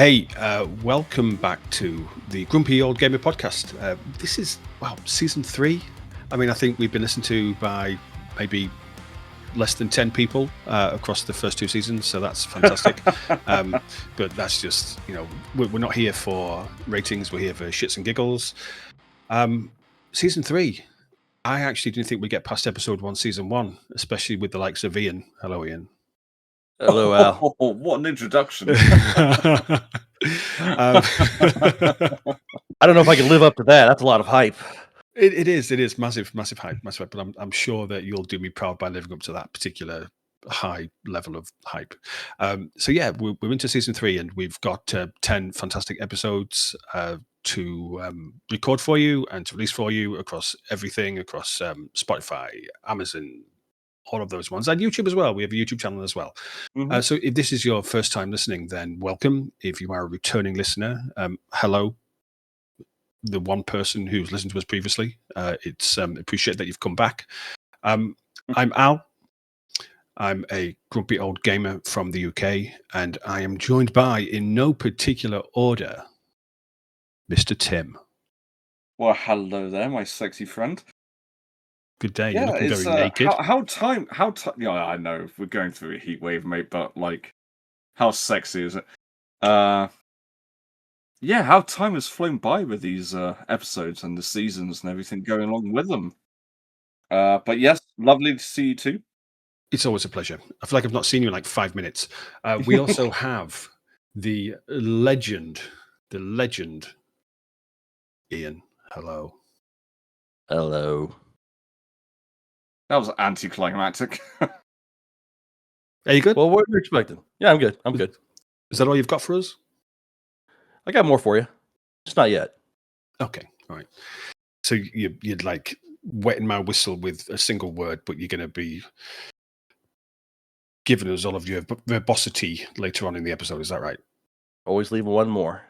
Hey, welcome back to the Grumpy Old Gamer podcast. This is, season 3. I mean, I think we've been listened to by maybe less than 10 people across the first 2 seasons, so that's fantastic. But that's just, we're not here for ratings, we're here for shits and giggles. Season 3, I actually didn't think we'd get past episode 1, season 1, especially with the likes of Ian. Hello, Ian. Hello, Al. Oh, what an introduction. I don't know if I can live up to that. That's a lot of hype. It is massive hype, but I'm sure that you'll do me proud by living up to that particular high level of hype. So yeah, we're into season 3, and we've got 10 fantastic episodes to record for you and to release for you across everything, across Spotify, Amazon, all of those ones, and YouTube as well. We have a YouTube channel as well. Mm-hmm. So if this is your first time listening, then welcome. If you are a returning listener, hello. The one person who's listened to us previously, it's appreciate that you've come back. I'm Al. I'm a grumpy old gamer from the UK, and I am joined by, in no particular order, Mr. Tim. Well, hello there, my sexy friend. Good day. Yeah, You're looking it's very naked. how time. Yeah, I know we're going through a heat wave, mate, but like, how sexy is it? Yeah, how time has flown by with these episodes and the seasons and everything going along with them. But yes, lovely to see you too. It's always a pleasure. I feel like I've not seen you in like 5 minutes. We also have the legend, Ian. Hello. Hello. That was anticlimactic. Are you good? Well, what are you expecting? Yeah, I'm good. I'm good. Is that all you've got for us? I got more for you. Just not yet. Okay. All right. So you'd like wetting my whistle with a single word, but you're going to be giving us all of your verbosity later on in the episode. Is that right? Always leave one more.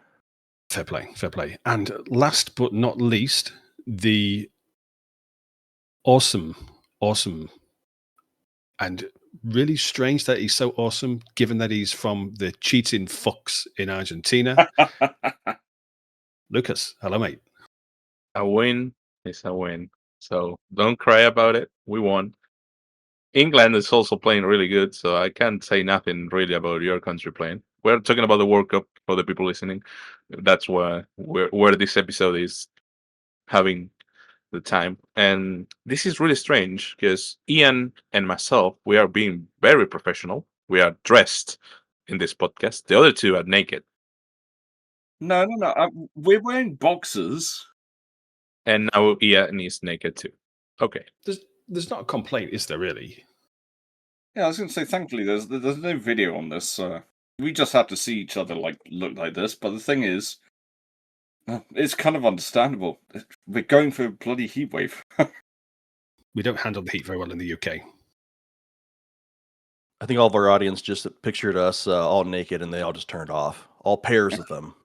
Fair play. And last but not least, the awesome, and really strange that he's so awesome, given that he's from the cheating fucks in Argentina. Lucas, hello, mate. A win is a win. So don't cry about it. We won. England is also playing really good, so I can't say nothing really about your country playing. We're talking about the World Cup for the people listening. That's where this episode is having the time. And this is really strange because Ian and myself, we are being very professional. We are dressed in this podcast. The other two are naked. No. We're wearing boxers. And now Ian is naked too. Okay. There's not a complaint, is there really? Yeah, I was going to say, thankfully, there's no video on this. We just have to see each other look like this. But the thing is, it's kind of understandable. We're going for a bloody heat wave. We don't handle the heat very well in the UK. I think all of our audience just pictured us all naked, and they all just turned off. All pairs of them.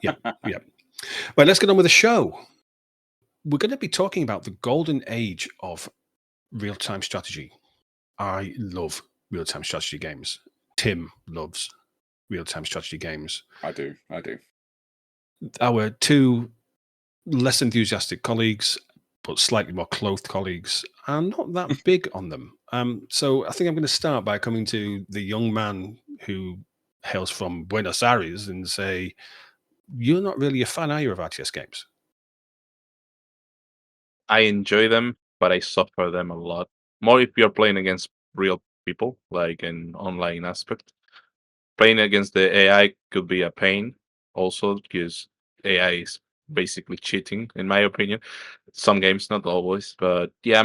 Yeah. Right, let's get on with the show. We're going to be talking about the golden age of real-time strategy. I love real-time strategy games. Tim loves real-time strategy games. I do. Our two less enthusiastic colleagues, but slightly more clothed colleagues, are not that big on them. So I think I'm going to start by coming to the young man who hails from Buenos Aires and say, you're not really a fan, are you, of RTS games? I enjoy them, but I suffer them a lot. More if you're playing against real people, like an online aspect. Playing against the AI could be a pain also, because AI is basically cheating, in my opinion. Some games, not always, but yeah,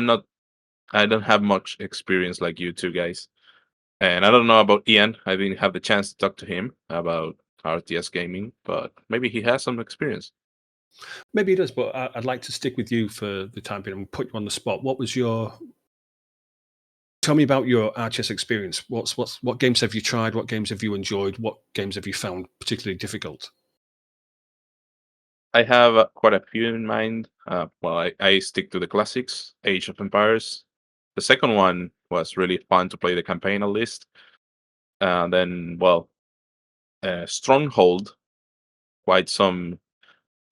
I don't have much experience like you two guys. And I don't know about Ian. I didn't have the chance to talk to him about RTS gaming, but maybe he has some experience. Maybe it does, but I'd like to stick with you for the time being and put you on the spot. Tell me about your RTS experience. What games have you tried? What games have you enjoyed? What games have you found particularly difficult? I have quite a few in mind. I stick to the classics, Age of Empires. The second one was really fun to play the campaign at least. Then, Stronghold, quite some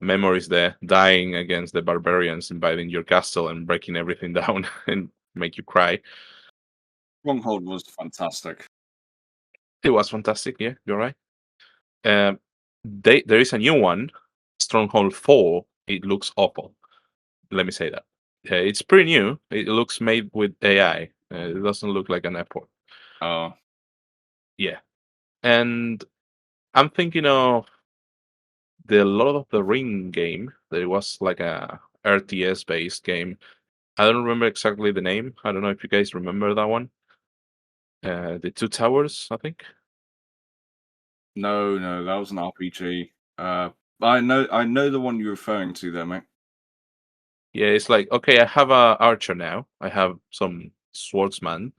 memories there, dying against the barbarians, invading your castle and breaking everything down and make you cry. Stronghold was fantastic. It was fantastic. Yeah, you're right. There is a new one, Stronghold 4. It looks awful. Let me say that. It's pretty new. It looks made with AI. It doesn't look like an effort. Oh, Yeah. And I'm thinking of the Lord of the Ring game. There was like a RTS based game. I don't remember exactly the name. I don't know if you guys remember that one. The Two Towers, I think. no, that was an RPG. I know the one you're referring to there, mate. Yeah, it's like, okay, I have a archer now. I have some swordsman,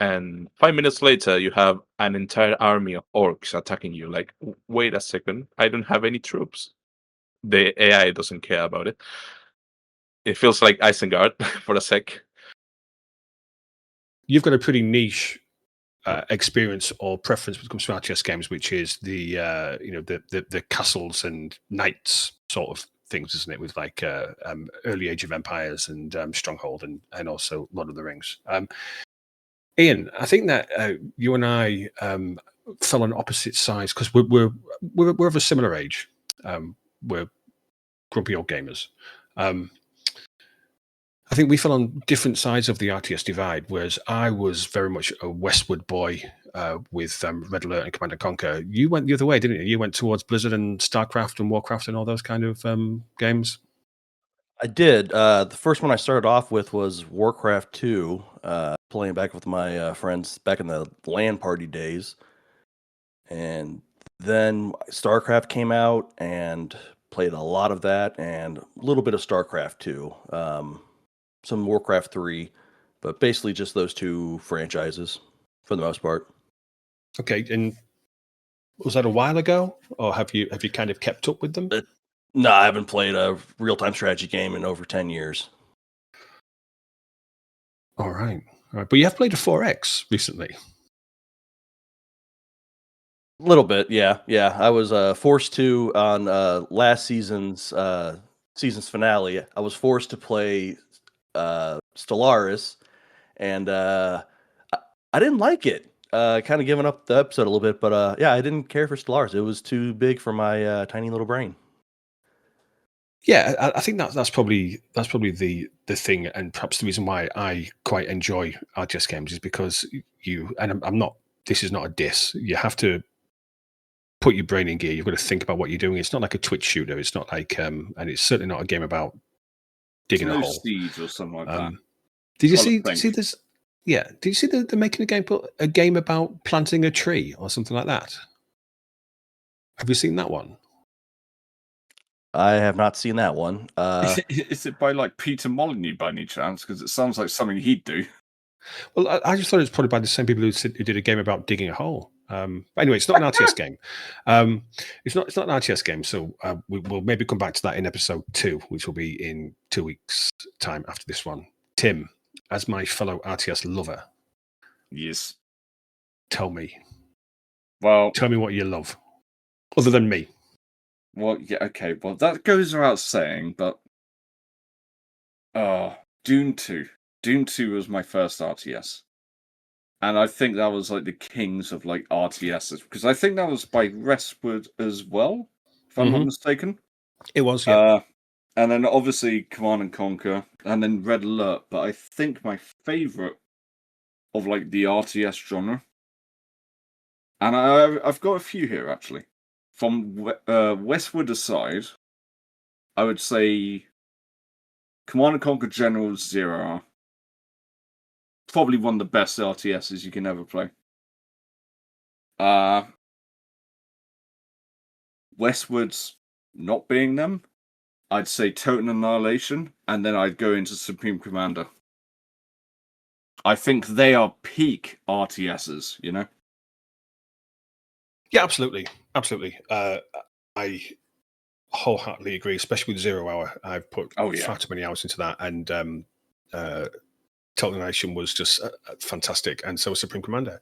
and 5 minutes later, you have an entire army of orcs attacking you. Like, wait a second, I don't have any troops. The AI doesn't care about it. It feels like Isengard for a sec. You've got a pretty niche experience or preference when it comes to RTS games, which is the the castles and knights sort of things, isn't it? With like early Age of Empires and Stronghold and also Lord of the Rings. Ian, I think that you and I fell on opposite sides because we're of a similar age. We're grumpy old gamers. I think we fell on different sides of the RTS divide, whereas I was very much a Westwood boy with Red Alert and Command Conquer. You went the other way, didn't you? You went towards Blizzard and Starcraft and Warcraft and all those kind of games. I did. The first one I started off with was Warcraft 2, playing back with my friends back in the LAN party days. And then StarCraft came out and played a lot of that and a little bit of StarCraft 2, some Warcraft 3, but basically just those two franchises for the most part. Okay, and was that a while ago, or have you kind of kept up with them? No, I haven't played a real-time strategy game in over 10 years. All right. But you have played a 4X recently. A little bit, yeah. I was forced to on last season's finale. I was forced to play Stellaris, and I didn't like it. Kind of giving up the episode a little bit, but yeah, I didn't care for Stellaris. It was too big for my tiny little brain. Yeah, I think that's probably the thing, and perhaps the reason why I quite enjoy RTS games is because I'm not. This is not a diss. You have to put your brain in gear. You've got to think about what you're doing. It's not like a Twitch shooter. It's not like, and it's certainly not a game about digging a hole. Siege or something like that. Did you see this? Yeah. Did you see they're making a game about planting a tree or something like that? Have you seen that one? I have not seen that one. Is it by like Peter Molyneux by any chance? Because it sounds like something he'd do. Well, I just thought it was probably by the same people who did a game about digging a hole. But anyway, it's not an RTS game. It's not an RTS game. So we'll maybe come back to that in episode 2, which will be in 2 weeks' time after this one. Tim, as my fellow RTS lover, Yes. tell me. Well, tell me what you love, other than me. Well, yeah, okay. Well, that goes without saying, but Dune 2. Dune 2 was my first RTS. And I think that was like the kings of like RTSs, because I think that was by Westwood as well, if I'm not mistaken. It was, yeah. And then obviously Command and Conquer, and then Red Alert. But I think my favorite of like the RTS genre, and I've got a few here actually. From Westwood aside, I would say Command and Conquer General Zero. Probably one of the best RTSs you can ever play. Westwood's not being them, I'd say Total Annihilation, and then I'd go into Supreme Commander. I think they are peak RTSs, you know? Yeah, absolutely. I wholeheartedly agree, especially with 0 Hour. I've put far too many hours into that, and Total Annihilation was just fantastic, and so was Supreme Commander.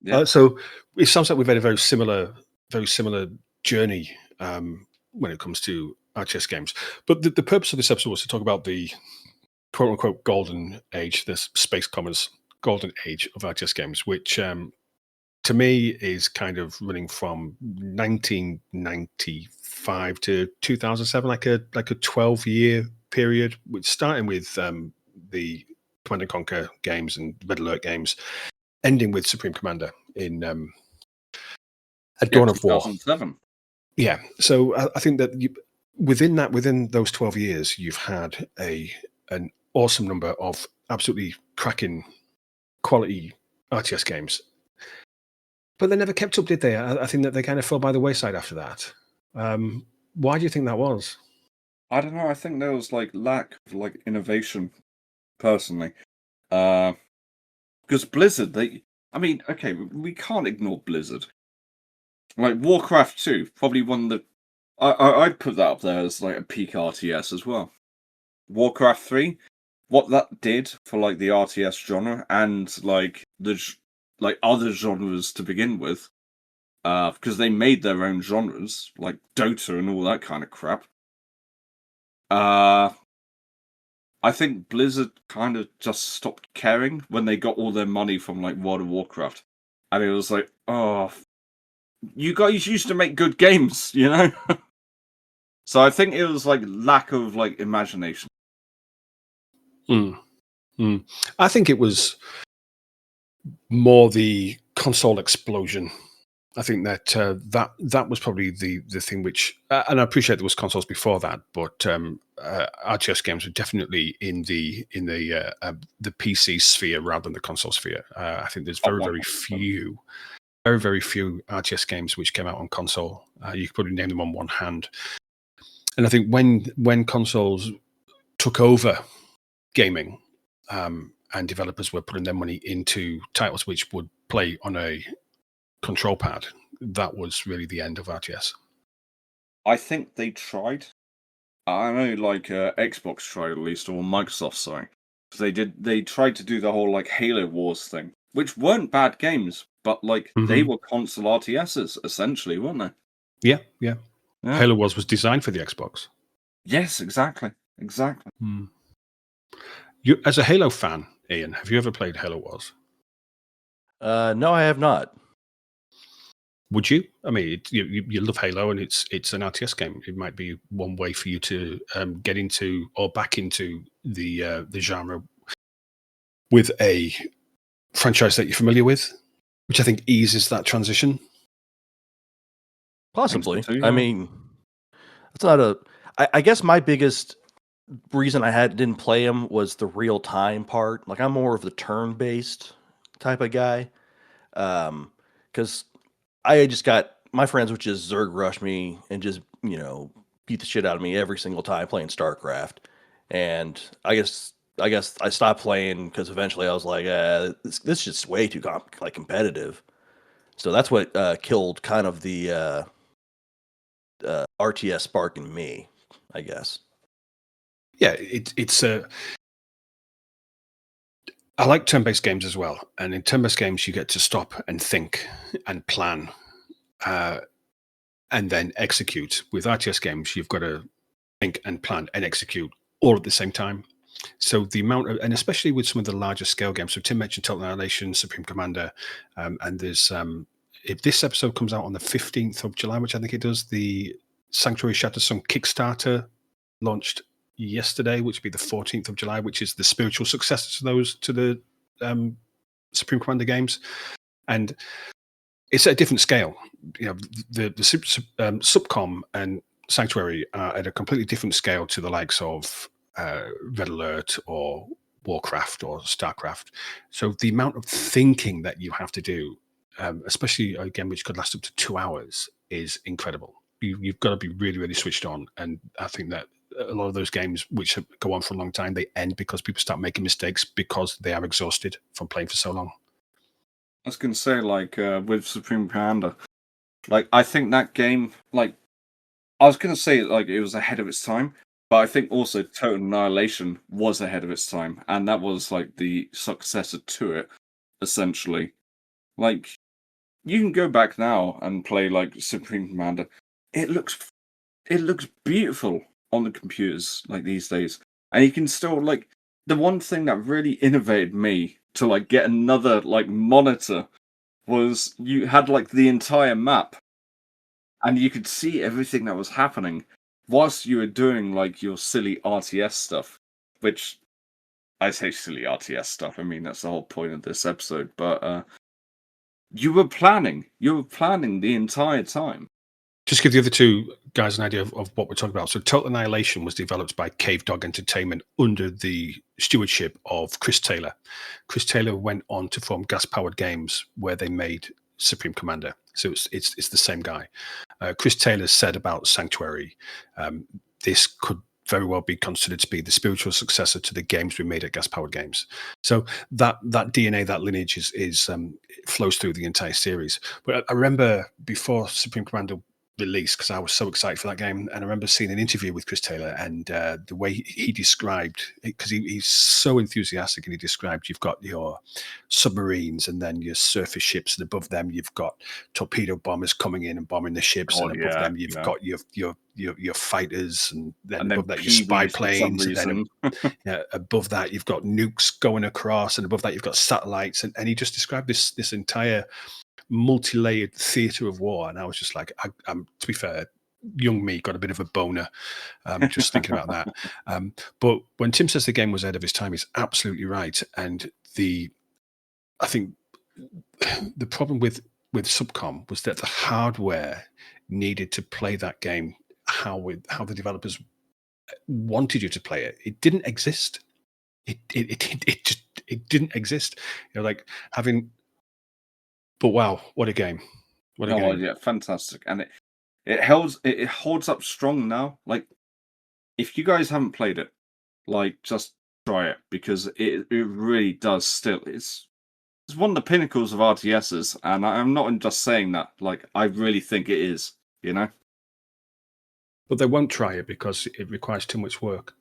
Yeah. So it sounds like we've had a very similar very similar journey when it comes to RTS games. But the purpose of this episode was to talk about the quote unquote golden age, this Space Commerce golden age of RTS games, which to me is kind of running from 1995 to 2007, like a 12-year period, which starting with the Command and Conquer games and Red Alert games, ending with Supreme Commander in at Dawn of War. 2007. Yeah, so I think that within those 12 years, you've had an awesome number of absolutely cracking quality RTS games. But they never kept up, did they? I think that they kind of fell by the wayside after that. Why do you think that was? I don't know. I think there was like lack of like innovation, personally. Because Blizzard, okay, we can't ignore Blizzard. Like Warcraft 2, probably one that I'd put that up there as like a peak RTS as well. Warcraft 3, what that did for like the RTS genre and like other genres to begin with, because they made their own genres like Dota and all that kind of crap. I think Blizzard kind of just stopped caring when they got all their money from like World of Warcraft, and it was like, oh, you guys used to make good games, you know. So I think it was like lack of like imagination. I think it was more the console explosion. I think that that was probably the thing which, and I appreciate there was consoles before that, but RTS games were definitely in the PC sphere rather than the console sphere. I think there's very few RTS games which came out on console. You could probably name them on one hand. And I think when consoles took over gaming, and developers were putting their money into titles which would play on a control pad, that was really the end of RTS. I think they tried. I know, like Xbox tried at least, or Microsoft, sorry. They tried to do the whole like Halo Wars thing, which weren't bad games, but like they were console RTSs essentially, weren't they? Yeah. Halo Wars was designed for the Xbox. Yes, exactly. You, as a Halo fan, Ian, have you ever played Halo Wars? No, I have not. Would you? I mean, you love Halo, and it's an RTS game. It might be one way for you to get into or back into the genre with a franchise that you're familiar with, which I think eases that transition. Possibly. Too, yeah. I mean, it's not a. I guess my biggest reason I didn't play them was the real time part. Like I'm more of the turn based type of guy, because I just got my friends would just Zerg rush me and just beat the shit out of me every single time playing StarCraft, and I guess I stopped playing because eventually I was like, this is just way too competitive. So that's what killed kind of the RTS spark in me, I guess. Yeah, it's a. I like turn-based games as well, and in turn-based games you get to stop and think and plan, and then execute. With RTS games, you've got to think and plan and execute all at the same time. So the amount of, and especially with some of the larger scale games, so Tim mentioned Total Annihilation, Supreme Commander, and there's if this episode comes out on the 15th of July, which I think it does, the Sanctuary Shattered Sun Kickstarter launched yesterday, which would be the 14th of July, which is the spiritual successor to the Supreme Commander games, and it's at a different scale. The Subcom and Sanctuary are at a completely different scale to the likes of Red Alert or Warcraft or Starcraft. So the amount of thinking that you have to do, especially again, which could last up to 2 hours, is incredible. You've got to be really, really switched on, and I think that a lot of those games which go on for a long time, they end because people start making mistakes because they are exhausted from playing for so long. I was going to say, like, with Supreme Commander, like, I think that game, like, I was going to say, like, it was ahead of its time, but I think also Total Annihilation was ahead of its time, and that was, like, the successor to it, essentially. Like, you can go back now and play like Supreme Commander. It looks beautiful on the computers like these days, and you can still like the one thing that really innovated me to like get another like monitor was you had like the entire map, and you could see everything that was happening whilst you were doing like your silly RTS stuff, which I say silly RTS stuff. I mean that's the whole point of this episode, but you were planning the entire time. Just give the other two guys an idea of what we're talking about. So Total Annihilation was developed by Cave Dog Entertainment under the stewardship of Chris Taylor. Chris Taylor went on to form Gas Powered Games, where they made Supreme Commander. So it's the same guy. Chris Taylor said about Sanctuary, this could very well be considered to be the spiritual successor to the games we made at Gas Powered Games. So that DNA, that lineage is flows through the entire series. But I remember before Supreme Commander release, because I was so excited for that game, and I remember seeing an interview with Chris Taylor, and the way he described, because he's so enthusiastic, and he described you've got your submarines and then your surface ships, and above them you've got torpedo bombers coming in and bombing the ships, and above them you've got your fighters, and then above that your spy planes, and then above that you've got nukes going across, and above that you've got satellites, and he just described this entire multi-layered theatre of war, and I was just like, I'm to be fair, young me got a bit of a boner just thinking about that. But when Tim says the game was ahead of his time, he's absolutely right. And I think the problem with Subcom was that the hardware needed to play that game how the developers wanted you to play it. It didn't exist. It didn't exist. Like having. But wow, what a game! What a game! Yeah, fantastic, and it holds up strong now. Like, if you guys haven't played it, like just try it, because it really does still. It's one of the pinnacles of RTSs, and I'm not just saying that. Like, I really think it is. You know. But they won't try it because it requires too much work.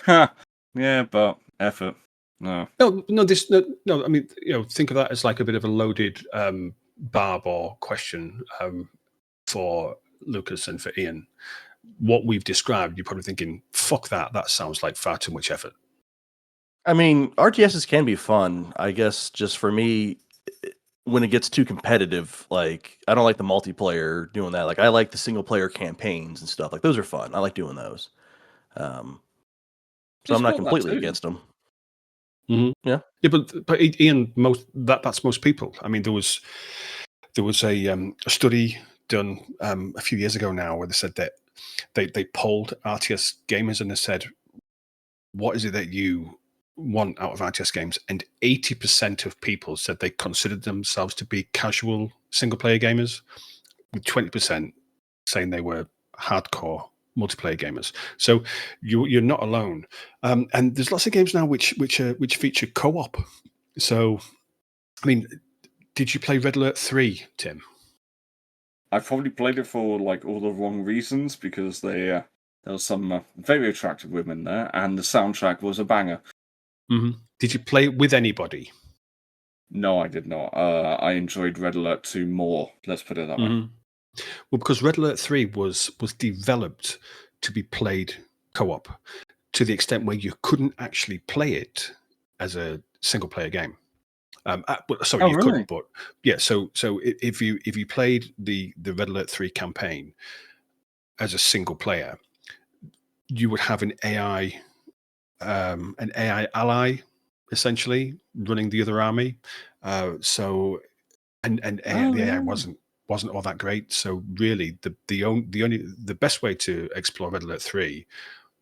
Yeah, but effort. No. I mean, think of that as like a bit of a loaded barb or question for Lucas and for Ian. What we've described, you're probably thinking, "Fuck that! That sounds like far too much effort." I mean, RTSs can be fun. I guess just for me, when it gets too competitive, like I don't like the multiplayer doing that. Like I like the single player campaigns and stuff. Like those are fun. I like doing those. So I'm not completely against them. Mm-hmm. Yeah, but Ian, that's most people. I mean, there was a study done a few years ago now where they said that they polled RTS gamers and they said, "What is it that you want out of RTS games?" And 80% of people said they considered themselves to be casual single player gamers, with 20% saying they were hardcore multiplayer gamers. So you're not alone, and there's lots of games now which feature co-op. So, I mean, did you play Red Alert 3, Tim? I probably played it for like all the wrong reasons, because there was some very attractive women there, and the soundtrack was a banger. Mm-hmm. Did you play it with anybody? No, I did not. I enjoyed Red Alert 2 more. Let's put it that way. Well, because Red Alert 3 was developed to be played co-op to the extent where you couldn't actually play it as a single player game. You couldn't, but yeah. So if you played the Red Alert 3 campaign as a single player, you would have an AI ally essentially running the other army. The AI wasn't all that great. So really, the best way to explore Red Alert 3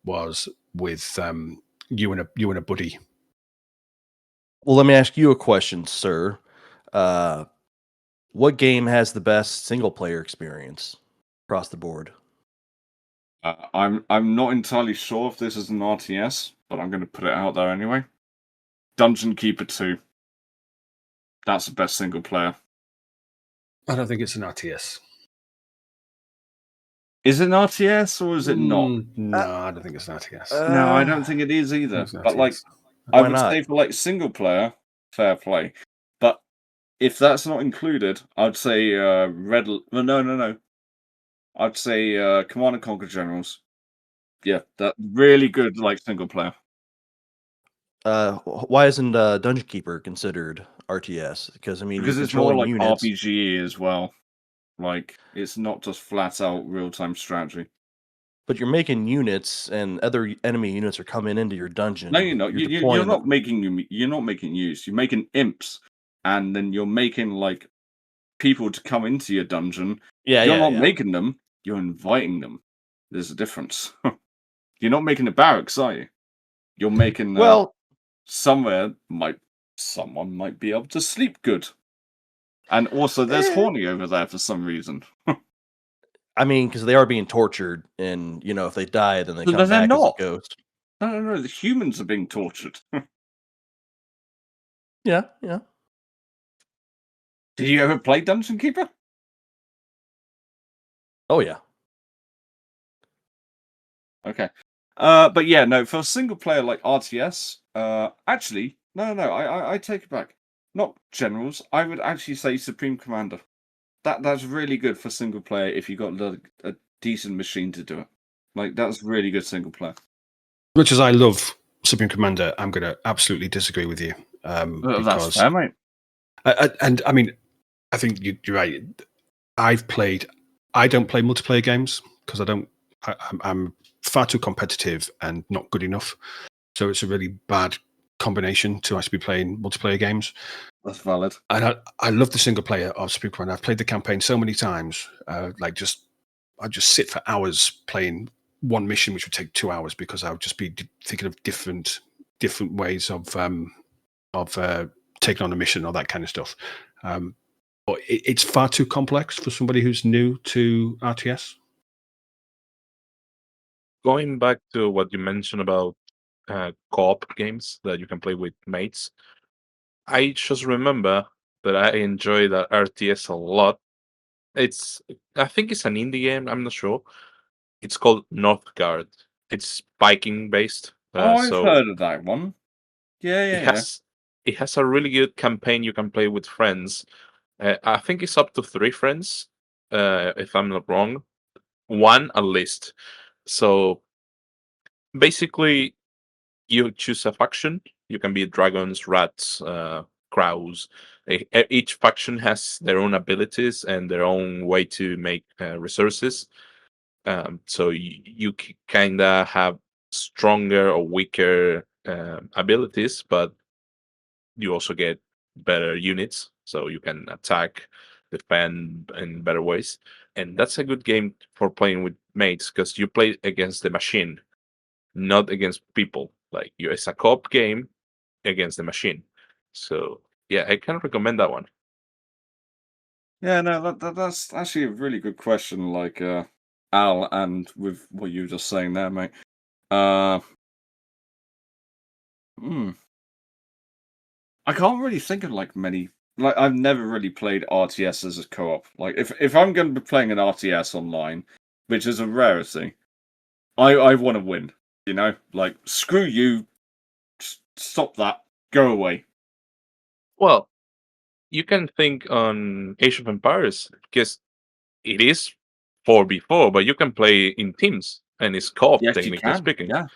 was with you and a buddy. Well, let me ask you a question, sir. What game has the best single player experience across the board? I'm not entirely sure if this is an RTS, but I'm going to put it out there anyway. Dungeon Keeper 2. That's the best single player. I don't think it's an RTS. Is it an RTS or is it not? No, I don't think it's an RTS. No, I don't think it is either. But like, I would say for like single player, fair play. But if that's not included, I'd say no. I'd say Command and Conquer Generals. Yeah, that really good like single player. Why isn't Dungeon Keeper considered RTS? Because I mean, Because you're it's more controlling like units. RPG as well. Like it's not just flat out real time strategy. But you're making units, and other enemy units are coming into your dungeon. No, you're not. You're You're deploying not making you're not making use. You're making imps, and then you're making like people to come into your dungeon. Yeah, You're yeah, not yeah. making them. You're inviting them. There's a difference. You're not making a barracks, are you? You're making Well, somewhere someone might be able to sleep good. And also, there's eh, horny over there for some reason. I mean, because they are being tortured, and if they die, then they No, come they're back as a not. ghost. No. The humans are being tortured. Yeah, yeah. Did you ever play Dungeon Keeper? Oh yeah. Okay. But yeah, no, for a single player like RTS, actually, no, I take it back. Not generals. I would actually say Supreme Commander. That's really good for single player if you got a decent machine to do it. Like that's really good single player. Much as I love Supreme Commander, I'm going to absolutely disagree with you. That's Because fair, mate. and I mean, I think you're right. I don't play multiplayer games because I'm far too competitive and not good enough. So it's a really bad combination to actually be playing multiplayer games. That's valid. And I love the single player of Supreme Commander. I've played the campaign so many times. I just sit for hours playing one mission, which would take 2 hours because I would just be thinking of different ways of taking on a mission or that kind of stuff. But it's far too complex for somebody who's new to RTS. Going back to what you mentioned about co-op games that you can play with mates, I just remember that I enjoy that RTS a lot. I think it's an indie game. I'm not sure. It's called Northgard. It's Viking based. I've So heard of that one. Yeah. it has a really good campaign you can play with friends. I think it's up to 3 friends, if I'm not wrong. 1 at least. So basically, you choose a faction. You can be dragons, rats, crows. Each faction has their own abilities and their own way to make resources. So you kind of have stronger or weaker abilities, but you also get better units, so you can attack, defend in better ways. And that's a good game for playing with mates because you play against the machine, not against people. Like it's a co-op game against the machine. So yeah, I can recommend that one. Yeah, no, that's actually a really good question. Like Al, and with what you were just saying there, mate. Hmm. I can't really think of like many. Like I've never really played RTS as a co-op. Like if I'm going to be playing an RTS online, which is a rarity, I want to win. You know, like screw you, stop that, go away. Well, you can think on Age of Empires because it is 4v4, but you can play in teams and it's co-op, Yes, you technically can. speaking. Yeah.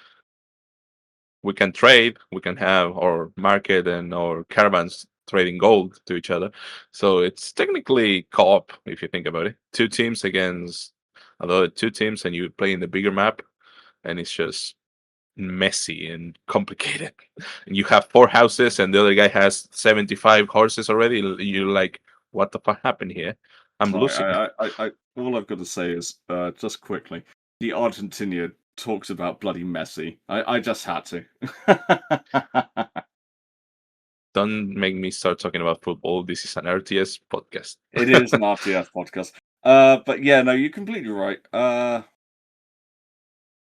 We can trade, we can have our market and our caravans trading gold to each other. So it's technically co-op if you think about it. 2 teams against another 2 teams, and you play in the bigger map, and it's just messy and complicated. And you have 4 houses, and the other guy has 75 horses already. You're like, what the fuck happened here? I'm Sorry, losing. I all I've got to say is just quickly, the Argentina talks about bloody Messi. I just had to. Don't make me start talking about football. This is an RTS podcast. It is an RTS podcast. But yeah, no, you're completely right.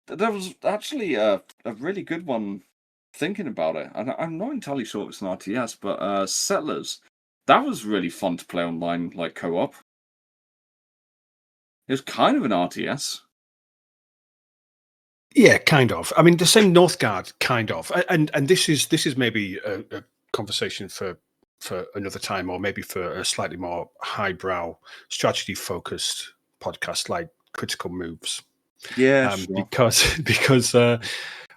There was actually a really good one thinking about it, and I'm not entirely sure it's an RTS, but Settlers. That was really fun to play online, like co-op. It was kind of an RTS. Yeah, kind of. I mean, the same Northgard, kind of. And this is maybe a conversation for another time, or maybe for a slightly more highbrow, strategy-focused podcast like Critical Moves. Yeah, sure. Because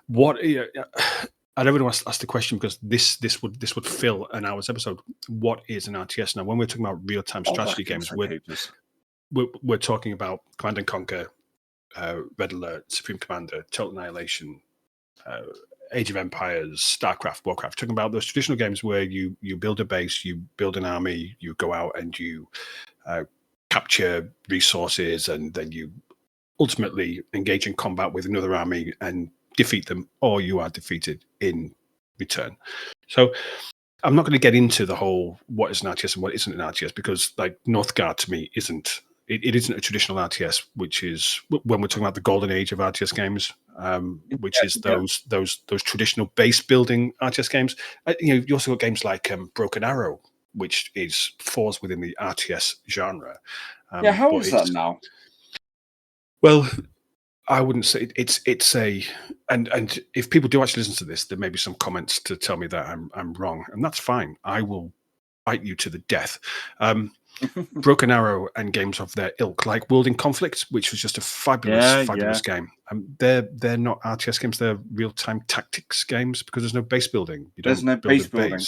what I don't really want to ask the question, because this would fill an hour's episode. What is an RTS? Now, when we're talking about real-time strategy games, we're talking about Command and Conquer, Red Alert, Supreme Commander, Total Annihilation, Age of Empires, Starcraft, Warcraft. Talking about those traditional games where you build a base, you build an army, you go out and you capture resources, and then you ultimately engage in combat with another army and defeat them, or you are defeated in return. So I'm not going to get into the whole what is an RTS and what isn't an RTS, because like Northgard to me isn't a traditional RTS, which is when we're talking about the golden age of RTS games, which is those traditional base building RTS games. You also got games like Broken Arrow, which falls within the RTS genre. How is that now? Well, I wouldn't say it's a, and if people do actually listen to this, there may be some comments to tell me that I'm wrong, and that's fine. I will fight you to the death. Broken Arrow and games of their ilk, like World in Conflict, which was just a fabulous game. They're not RTS games; they're real-time tactics games, because there's no base building. There's no base building.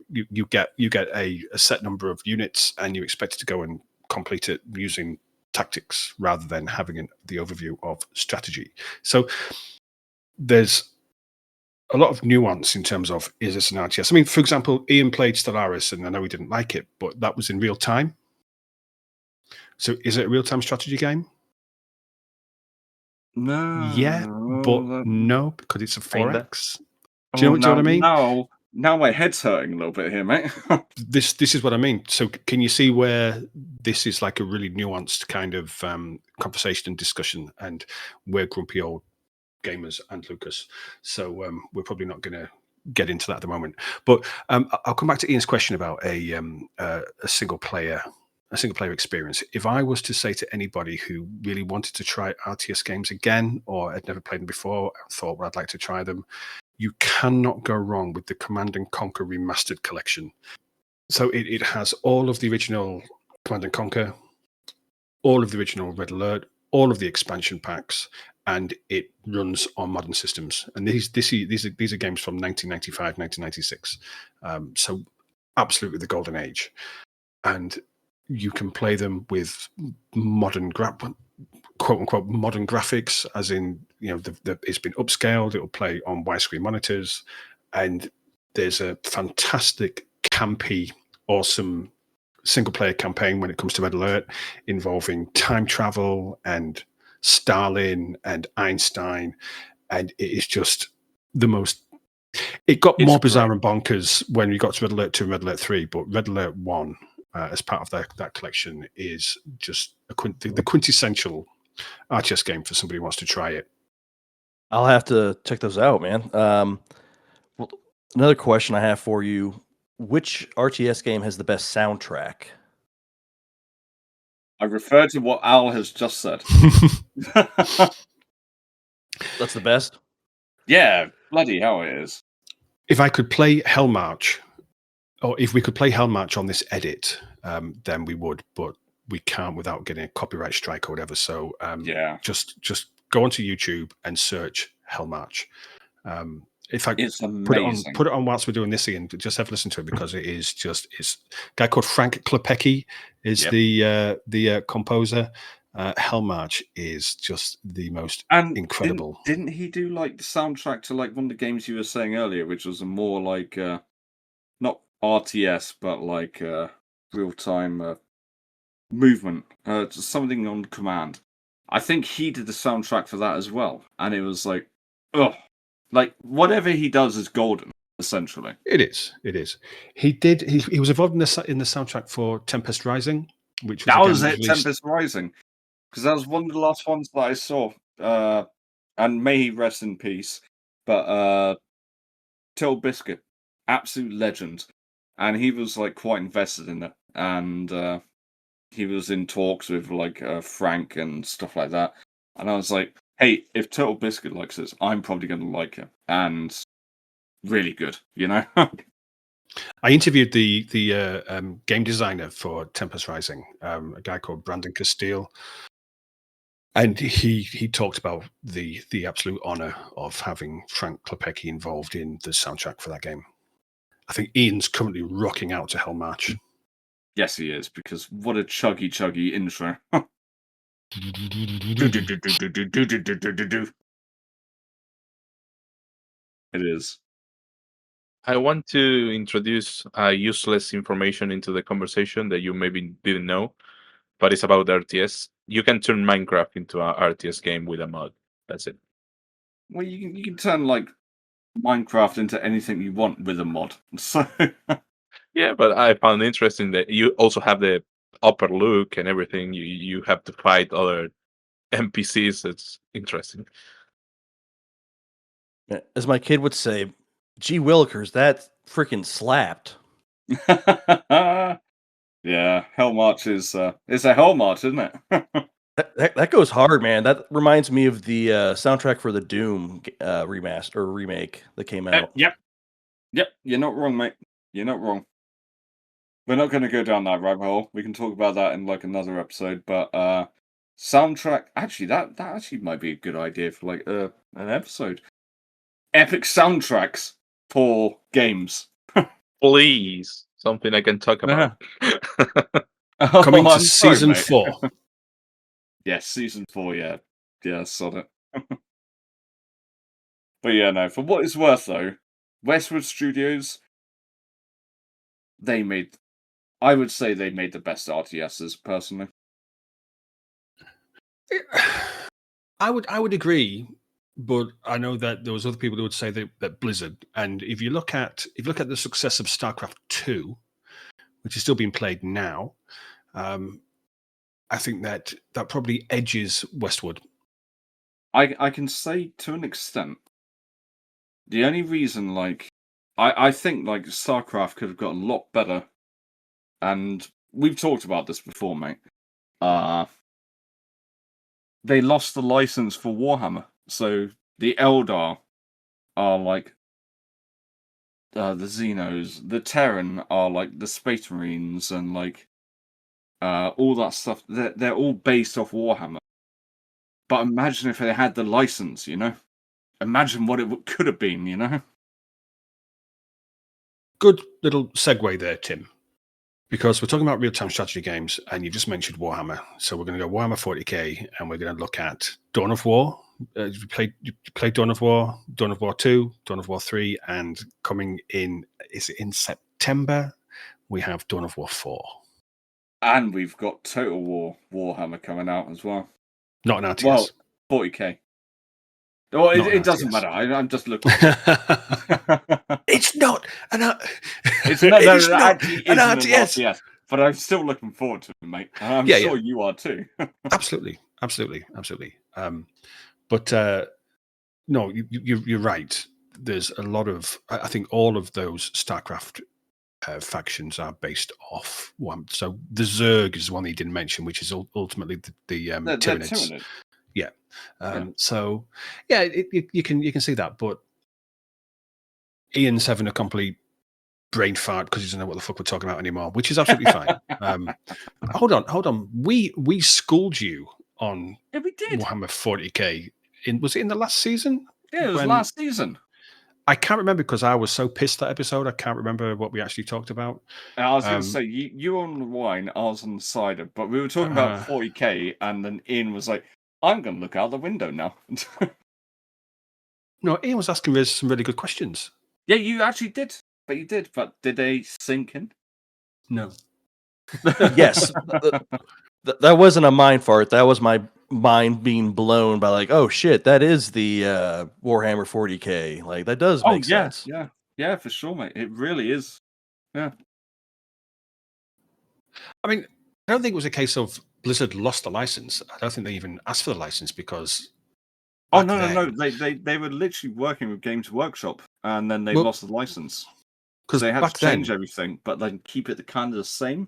You get a set number of units, and you expect it to go and complete it using tactics rather than having the overview of strategy. So there's a lot of nuance in terms of, is this an RTS? I mean, for example, Ian played Stellaris, and I know he didn't like it, but that was in real time. So is it a real-time strategy game? No. Yeah, but no, because it's a 4X. Do you know what I mean? Now my head's hurting a little bit here, mate. This is what I mean. So can you see where this is like a really nuanced kind of conversation and discussion, and we're grumpy old gamers and Lucas, so we're probably not going to get into that at the moment. But I'll come back to Ian's question about a single player experience. If I was to say to anybody who really wanted to try RTS games again, or had never played them before, thought, well, I'd like to try them, you cannot go wrong with the Command and Conquer Remastered Collection. So it has all of the original Command and Conquer, all of the original Red Alert, all of the expansion packs, and it runs on modern systems. And these are games from 1995, 1996. So absolutely the golden age. And you can play them with modern quote unquote modern graphics, as in, it's been upscaled. It'll play on widescreen monitors, and there's a fantastic, campy, awesome single player campaign when it comes to Red Alert, involving time travel and Stalin and Einstein, and it is just the most. It got more bizarre and bonkers when we got to Red Alert 2 and Red Alert 3, but Red Alert 1, as part of that collection, is just the quintessential RTS game for somebody who wants to try it. I'll have to check those out, man. Well, another question I have for you: which RTS game has the best soundtrack? I refer to what Al has just said. That's the best? Yeah, bloody hell it is. If I could play Hellmarch, or if we could play Hellmarch on this edit, then we would, but we can't without getting a copyright strike or whatever. So just go onto YouTube and search Hellmarch. In fact, it's amazing. Put it on whilst we're doing this, Ian. Just have a listen to it, because it's a guy called Frank Klepacki is the composer. Hellmarch is just the most incredible. Didn't he do like the soundtrack to like one of the games you were saying earlier, which was a more like not RTS but like real time movement, something on command? I think he did the soundtrack for that as well, and it was like, like whatever he does is golden. Essentially, it is. He was involved in the soundtrack for Tempest Rising, which was Tempest Rising. Because that was one of the last ones that I saw. And may he rest in peace. But Till Biscuit, absolute legend. And he was like quite invested in it. And he was in talks with like Frank and stuff like that. And I was like, hey, if Turtle Biscuit likes this, I'm probably going to like it. And really good, I interviewed the game designer for Tempest Rising, a guy called Brandon Castile, and he talked about the absolute honor of having Frank Klepacki involved in the soundtrack for that game. I think Ian's currently rocking out to Hell March. Yes, he is, because what a chuggy intro. It is. I want to introduce useless information into the conversation that you maybe didn't know, but it's about RTS. You can turn Minecraft into an RTS game with a mod. That's it. Well, you can turn like Minecraft into anything you want with a mod. So Yeah, but I found interesting that you also have the upper look and everything. You have to fight other NPCs. It's interesting. As my kid would say, gee willikers, that freaking slapped. yeah, Hell March is it's a Hell March, isn't it? That goes hard, man. That reminds me of the soundtrack for the Doom remaster or remake that came out. Yep. You're not wrong, mate. You're not wrong. We're not going to go down that rabbit hole. We can talk about that in like another episode. But soundtrack, actually, that actually might be a good idea for like an episode. Epic soundtracks for games. Please, something I can talk about. Coming to I'm sorry, season mate. 4. Yes, season 4. Yeah, sod it. But yeah, no. For what it's worth, though, Westwood Studios, I would say they made the best RTSs personally. I would agree, but I know that there was other people who would say that Blizzard. And if you look at the success of StarCraft 2, which is still being played now, I think that probably edges Westwood. I can say to an extent. The only reason, like, I think like StarCraft could have got a lot better, and we've talked about this before, mate. They lost the license for Warhammer, so the Eldar are like the Xenos, the Terran are like the Space Marines, and like all that stuff. They're all based off Warhammer. But imagine if they had the license, you know. Imagine what it could have been, you know. Good little segue there, Tim, because we're talking about real-time strategy games, and you've just mentioned Warhammer. So we're going to go Warhammer 40k, and we're going to look at Dawn of War. You played Dawn of War 2, Dawn of War 3, and coming in, is it in September? We have Dawn of War 4. And we've got Total War Warhammer coming out as well. Not an RTS. Well, 40k. Oh, Not it doesn't RTS. matter. I'm just looking. It's not an It's not actually an an RTS. RTS, but I'm still looking forward to it, mate. And I'm Yeah, sure you are too. Absolutely. But no, you're right. There's a lot of. I think all of those StarCraft factions are based off one. So the Zerg is one that you didn't mention, which is ultimately the Tyranids. Tyranid. Yeah. So yeah, you can see that, but Ian's having a complete brain fart because he doesn't know what the fuck we're talking about anymore, which is absolutely fine. Hold on. We schooled you on Yeah, we did. Warhammer 40k. Was it in the last season? Yeah, it was last season. I can't remember because I was so pissed that episode. I can't remember what we actually talked about. I was going to say, you were on the wine, I was on the cider, but we were talking about 40k, and then Ian was like, I'm going to look out the window now. No, Ian was asking us some really good questions. Yeah, you actually did. But you did. But did they sink in? No. Yes. That wasn't a mind fart. That was my mind being blown by like, oh shit, that is the Warhammer 40k. Like that does make sense. Yeah, for sure, mate. It really is. Yeah. I mean, I don't think it was a case of Blizzard lost the license. I don't think they even asked for the license because. Oh no! They were literally working with Games Workshop, and then they lost the license because they had to change everything, but then keep it kind of the same.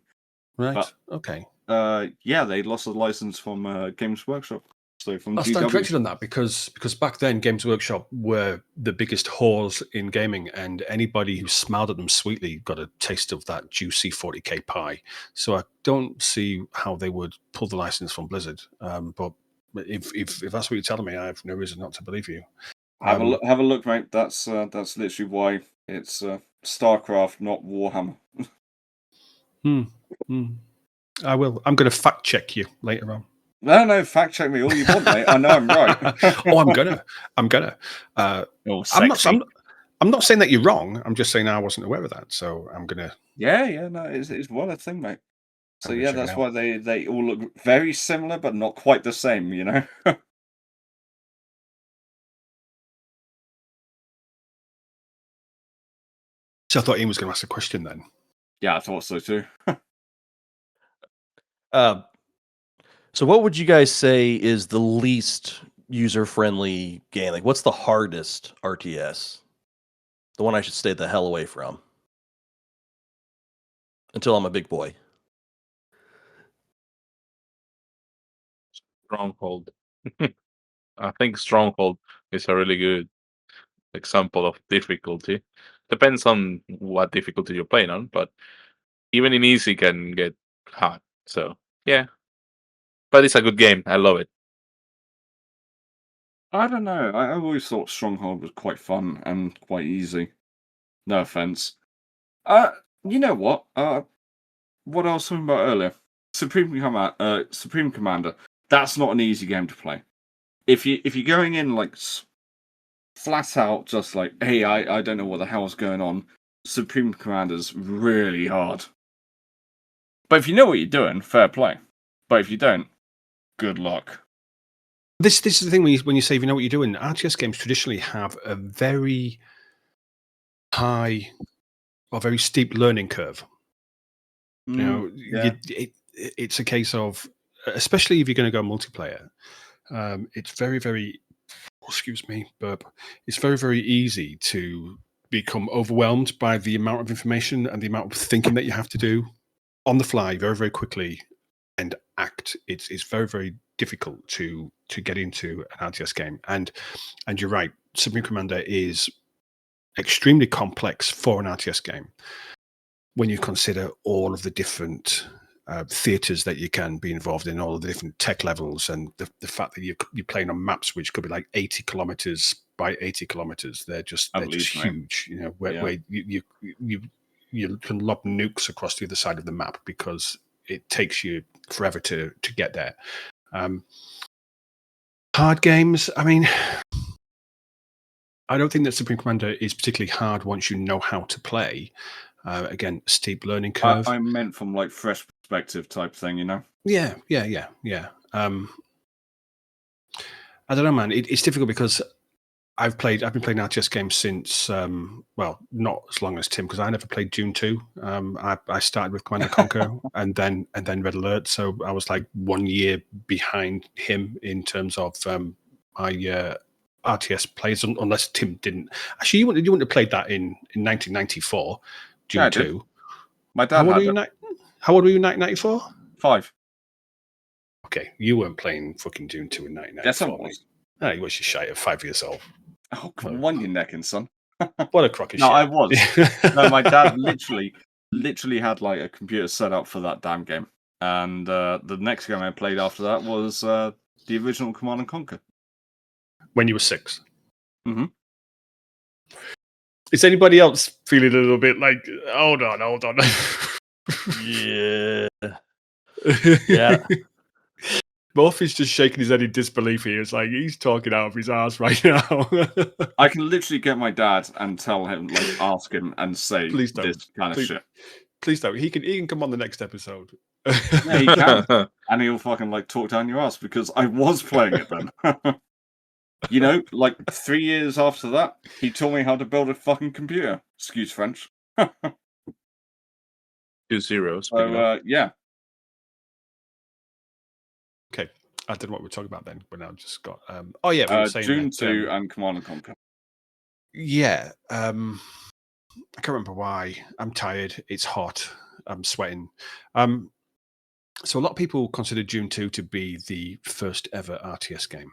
Right. But, okay. Yeah, they lost the license from Games Workshop. So from I'll stand GW, corrected on that because back then Games Workshop were the biggest whores in gaming, and anybody who smiled at them sweetly got a taste of that juicy 40k pie. So I don't see how they would pull the license from Blizzard. But if that's what you're telling me, I have no reason not to believe you. have a look, mate. That's literally why it's StarCraft, not Warhammer. I will. I'm going to fact check you later on. No, fact check me all you want, mate. I know I'm right. Oh, I'm gonna. Oh, I'm not. sexy. I'm not saying that you're wrong. I'm just saying I wasn't aware of that. So I'm gonna. Yeah, no, it's well a thing, mate. So I'm gonna yeah, check it that's out. why they all look very similar, but not quite the same. You know. So I thought Ian was going to ask a question then. Yeah, I thought so too. So what would you guys say is the least user-friendly game? Like, what's the hardest RTS? The one I should stay the hell away from until I'm a big boy. Stronghold. I think Stronghold is a really good example of difficulty. Depends on what difficulty you're playing on, but even in easy can get hard. So yeah, but it's a good game. I love it. I don't know. I always thought Stronghold was quite fun and quite easy. No offense. You know what? What I was talking about earlier, Supreme Commander. That's not an easy game to play. If you're going in like flat out, just like, hey, I don't know what the hell's going on. Supreme Commander's really hard. But if you know what you're doing, fair play. But if you don't, good luck. This is the thing when you say if you know what you're doing. RTS games traditionally have a very high or very steep learning curve. You know, yeah. it's a case of, especially if you're going to go multiplayer, it's very, very, excuse me, burp. It's very, very easy to become overwhelmed by the amount of information and the amount of thinking that you have to do on the fly very, very quickly and act. It's very, very difficult to get into an RTS game. And you're right, Supreme Commander is extremely complex for an RTS game when you consider all of the different theaters that you can be involved in, all of the different tech levels, and the fact that you're playing on maps which could be like 80 kilometers by 80 kilometers. They're just huge, you know, where you can lob nukes across the other side of the map because it takes you forever to get there. Hard games, I mean, I don't think that Supreme Commander is particularly hard once you know how to play. Again, steep learning curve. I meant from like fresh perspective type thing, you know? Yeah. I don't know, man. It's difficult because I've been playing RTS games since, well, not as long as Tim, because I never played Dune 2. I started with Command Conquer and then Red Alert, so I was like 1 year behind him in terms of my RTS plays, unless Tim didn't. Actually, you wouldn't have played that in 1994, Dune 2. My dad How old were you? How old were you in 1994? 5. Okay, you weren't playing fucking Dune 2 in 1994. Yes, I was. No, you was just shy of 5 years old. Oh, come on, you necking, son. What a crock of shit. No, I was. No, my dad literally had like a computer set up for that damn game. And the next game I played after that was the original Command and Conquer. When you were 6. Mm-hmm. Is anybody else feeling a little bit like, hold on? Yeah. Yeah. Murphy's just shaking his head in disbelief here. It's like he's talking out of his ass right now. I can literally get my dad and tell him, like, ask him and say Please don't. This kind of shit. Please don't. He can come on the next episode. Yeah, he can. And he'll fucking like talk down your ass because I was playing it then. You know, like 3 years after that, he taught me how to build a fucking computer. Excuse French. 2 zeros. So, yeah. Okay. I don't know what we're talking about then, but now I've just got... oh, yeah, we were saying Dune that, 2 and Command and Conquer. Yeah. I can't remember why. I'm tired. It's hot. I'm sweating. So a lot of people consider Dune 2 to be the first ever RTS game.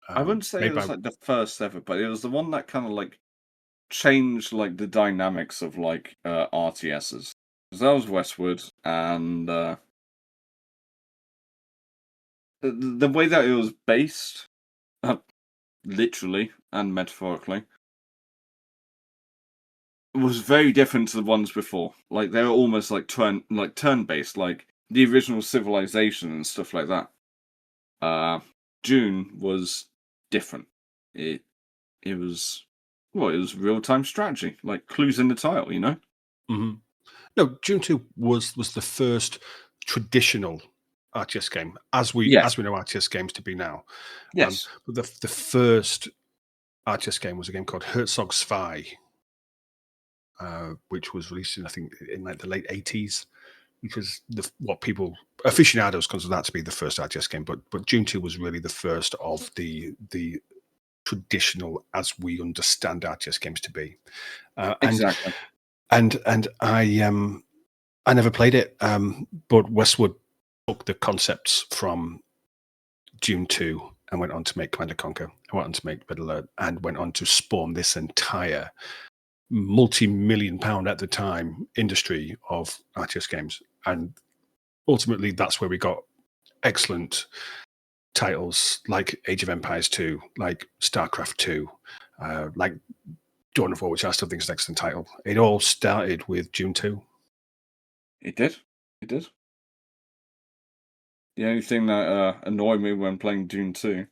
I wouldn't say made it was by- like the first ever, but it was the one that kind of like changed like the dynamics of like RTSs. Because that was Westwood, and the way that it was based, literally and metaphorically, was very different to the ones before. Like they were almost like turn based, like the original Civilization and stuff like that. Dune was different. It was it was real time strategy, like clues in the title, you know. Mhm. No, Dune 2 was the first traditional RTS game, as we Yes. know RTS games to be now. Yes. But the first RTS game was a game called Herzog Zwei, which was released in, I think, in like the late 80s, which was what people aficionados consider that to be the first RTS game. But Dune 2 was really the first of the traditional, as we understand RTS games to be. Exactly. And I never played it, but Westwood took the concepts from Dune 2 and went on to make Command Conquer, and went on to make Red Alert, and went on to spawn this entire multi-million pound at the time industry of RTS games. And ultimately, that's where we got excellent titles like Age of Empires 2, like StarCraft 2, like Dawn of War, which I still think is an excellent title. It all started with Dune 2. It did. It did. The only thing that annoyed me when playing Dune 2,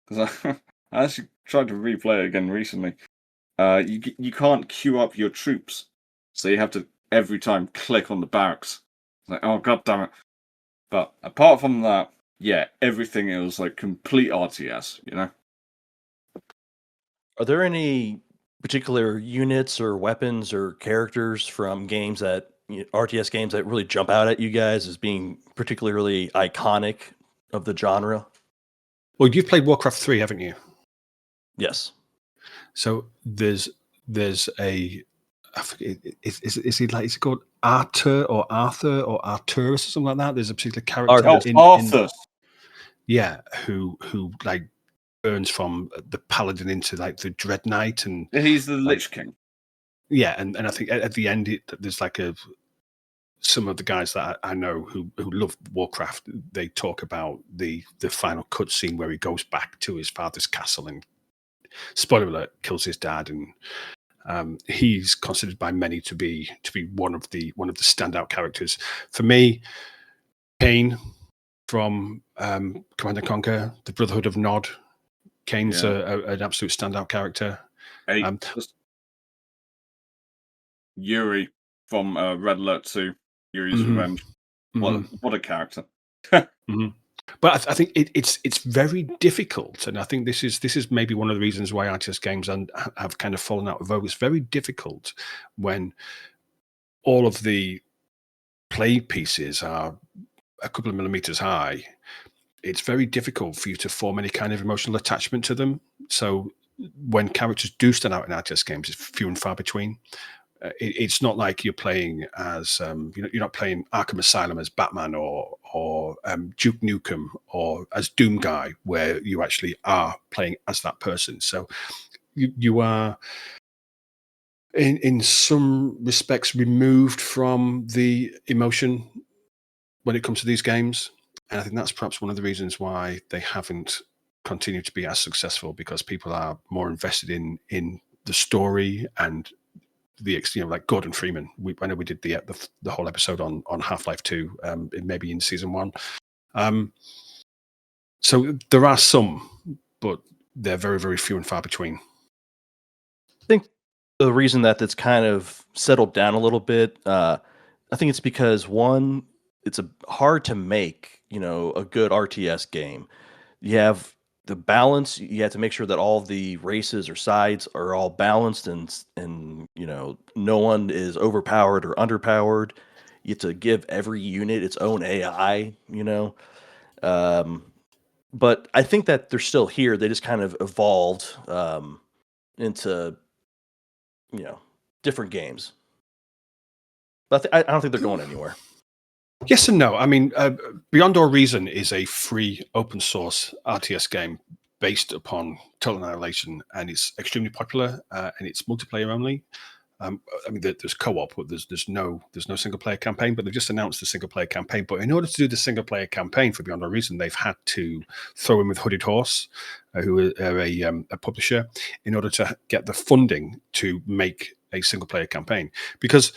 because I actually tried to replay it again recently. You can't queue up your troops, so you have to every time click on the barracks. It's like, oh god damn it! But apart from that, yeah, everything is like complete RTS. You know. Are there any particular units or weapons or characters from games that RTS games that really jump out at you guys as being particularly iconic of the genre? Well, you've played Warcraft 3, haven't you? Yes. So there's a, I forget, is he like, is it called Arthur or Arturus or something like that? There's a particular character Arthas. yeah, who like burns from the paladin into like the Dread Knight, and He's the like, Lich King. yeah, and I think at the end there's like some of the guys that I know who love Warcraft, they talk about the final cutscene where he goes back to his father's castle and, spoiler alert, kills his dad, and he's considered by many to be one of the standout characters. For me, Kane from Command Conquer, the Brotherhood of Nod. Kane's an absolute standout character. Hey, Yuri from Red Alert 2, Yuri's Revenge. What a character. But I think it's very difficult, and I think this is maybe one of the reasons why RTS games have kind of fallen out of vogue. It's very difficult when all of the play pieces are a couple of millimeters high. It's very difficult for you to form any kind of emotional attachment to them. So when characters do stand out in RTS games, it's few and far between. It's not like you're playing as you're not playing Arkham Asylum as Batman or Duke Nukem or as Doom Guy, where you actually are playing as that person. So you are in some respects removed from the emotion when it comes to these games, and I think that's perhaps one of the reasons why they haven't continued to be as successful, because people are more invested in the story and the like Gordon Freeman. I know we did the whole episode on Half-Life 2, maybe in season 1. So there are some, but they're very, very few and far between. I think the reason that that's kind of settled down a little bit, I think it's because one, it's hard to make, a good RTS game. You have the balance. You have to make sure that all the races or sides are all balanced, and no one is overpowered or underpowered. You have to give every unit its own AI. But I think that they're still here. They just kind of evolved into different games. But I don't think they're going anywhere. Yes and no. I mean, Beyond All Reason is a free open source RTS game based upon Total Annihilation, and it's extremely popular, and it's multiplayer only. I mean, there's co-op, but there's no single player campaign. But they've just announced the single player campaign. But in order to do the single player campaign for Beyond All Reason, they've had to throw in with Hooded Horse, who are a publisher, in order to get the funding to make a single player campaign. Because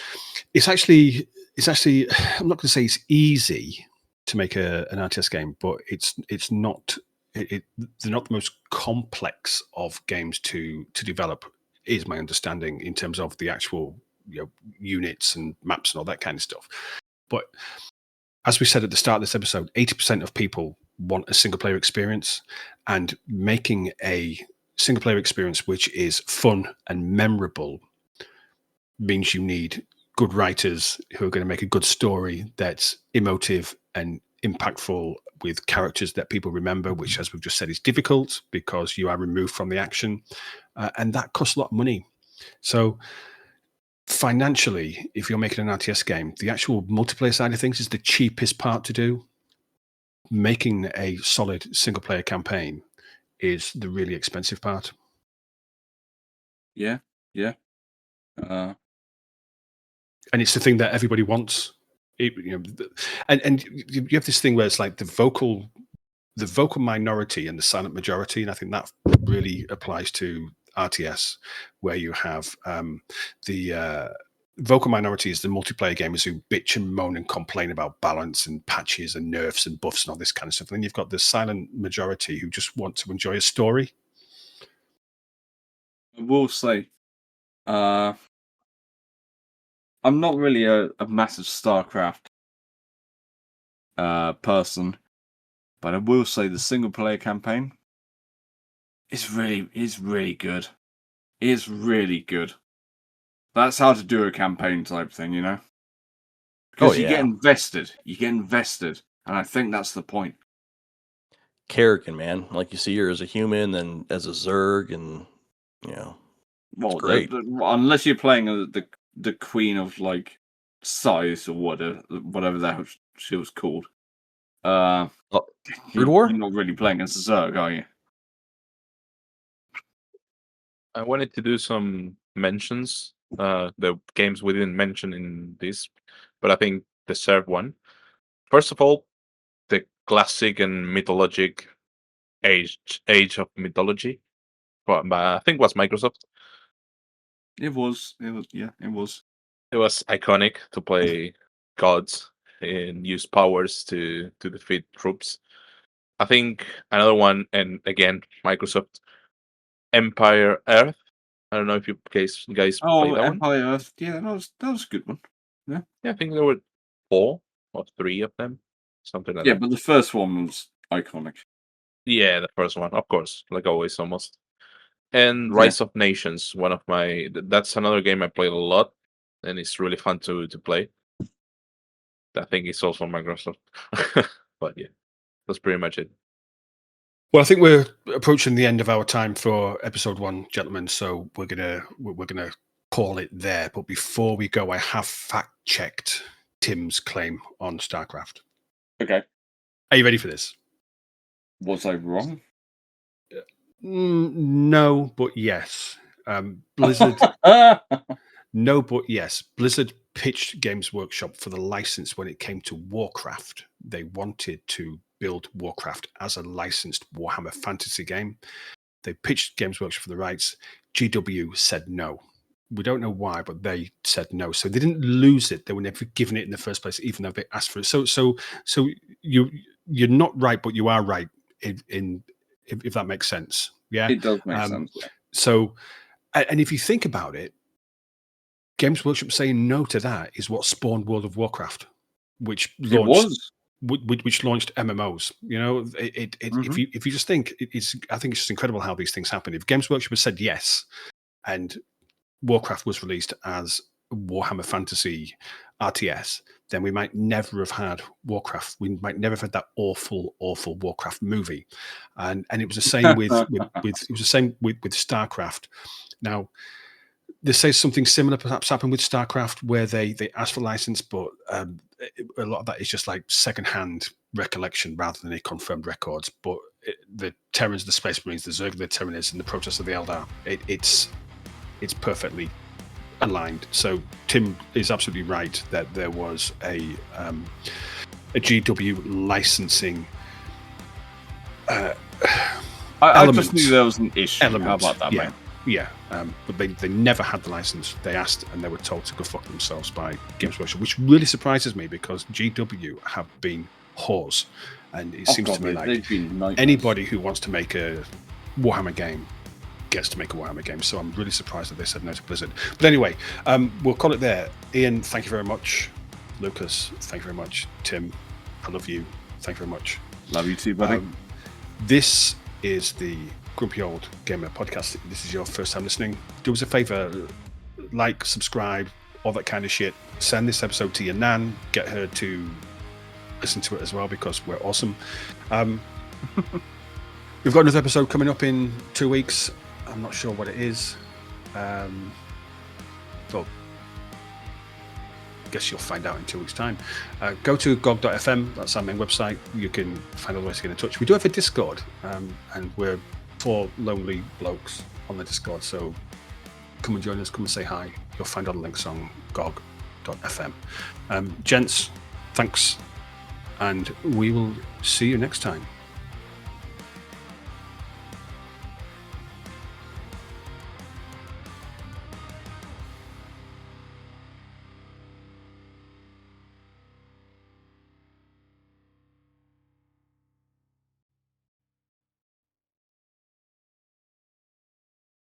it's actually I'm not going to say it's easy to make an RTS game, but it's not. They're not the most complex of games to develop, is my understanding, in terms of the actual units and maps and all that kind of stuff. But as we said at the start of this episode, 80% of people want a single player experience, and making a single player experience which is fun and memorable means you need good writers who are going to make a good story that's emotive and impactful, with characters that people remember, which, as we've just said, is difficult because you are removed from the action, and that costs a lot of money. So financially, if you're making an RTS game, the actual multiplayer side of things is the cheapest part to do. Making a solid single player campaign is the really expensive part. Yeah. And it's the thing that everybody wants. And you have this thing where it's like the vocal minority and the silent majority, and I think that really applies to RTS, where you have the vocal minority is the multiplayer gamers who bitch and moan and complain about balance and patches and nerfs and buffs and all this kind of stuff. And then you've got the silent majority who just want to enjoy a story. I will say, I'm not really a massive StarCraft person, but I will say the single player campaign is really good. It is really good. That's how to do a campaign type thing, you know? Because you get invested. You get invested. And I think that's the point. Character, man. Like you see her as a human, then as a Zerg, and Well, great. Unless you're playing the Queen of like Size or whatever the hell she was called. Brood You're War? not really playing as a Zerg, are you? I wanted to do some mentions. The games we didn't mention in this, but I think deserve one. First of all, the classic and mythologic age of Mythology, but I think it was Microsoft. It was. It was. It was iconic to play gods and use powers to defeat troops. I think another one, and again, Microsoft, Empire Earth. I don't know if you guys played that one. Empire Earth. Yeah, that was a good one. Yeah, I think there were 4 or 3 of them, something like Yeah, that. but the first one was iconic. Yeah, the first one, of course, like always, almost. And Yeah. Rise of Nations, one of my. That's another game I played a lot, and it's really fun to play. I think it's also Microsoft, but yeah, that's pretty much it. Well, I think we're approaching the end of our time for episode 1, gentlemen. So we're gonna call it there. But before we go, I have fact checked Tim's claim on StarCraft. Okay. Are you ready for this? Was I wrong? No, but yes. Blizzard. No, but yes. Blizzard pitched Games Workshop for the license when it came to Warcraft. They wanted to build Warcraft as a licensed Warhammer fantasy game. They pitched Games Workshop for the rights. GW said no. We don't know why, but they said no. So they didn't lose it. They were never given it in the first place, even though they asked for it. So you're not right, but you are right if that makes sense. Yeah, it does make sense. Yeah. So, and if you think about it, Games Workshop saying no to that is what spawned World of Warcraft, which launched MMOs. You know, if you just think I think it's just incredible how these things happen. If Games Workshop had said yes, and Warcraft was released as Warhammer Fantasy RTS, then we might never have had Warcraft. We might never have had that awful Warcraft movie. And it was the same with StarCraft. Now, they say something similar perhaps happened with StarCraft, where they asked for license, but a lot of that is just like secondhand recollection rather than a confirmed records. But the Terrans, the Space Marines, the Zerg, the Terranists, and the Protoss of the Eldar, it's perfectly aligned. So Tim is absolutely right that there was a GW licensing I just knew there was an issue. element. How about that, man? Yeah, but they never had the license. They asked and they were told to go fuck themselves by Games Workshop, which really surprises me because GW have been whores, and it seems to me like they've been nightmares. anybody who wants to make a Warhammer game gets to make a Warhammer game. So I'm really surprised that they said no to Blizzard. But anyway, we'll call it there. Ian, thank you very much. Lucas, thank you very much. Tim, I love you. Thank you very much. Love you too, buddy. This is the Grumpy Old Gamer podcast. If this is your first time listening, do us a favor, like, subscribe, all that kind of shit. Send this episode to your nan, get her to listen to it as well because we're awesome. We've got another episode coming up in 2 weeks. I'm not sure what it is. Well, I guess you'll find out in 2 weeks' time. Go to gog.fm, that's our main website. You can find all the ways to get in touch. We do have a Discord, and we're 4 lonely blokes on the Discord, so come and join us, come and say hi. You'll find all the links on gog.fm. Gents, thanks, and we will see you next time.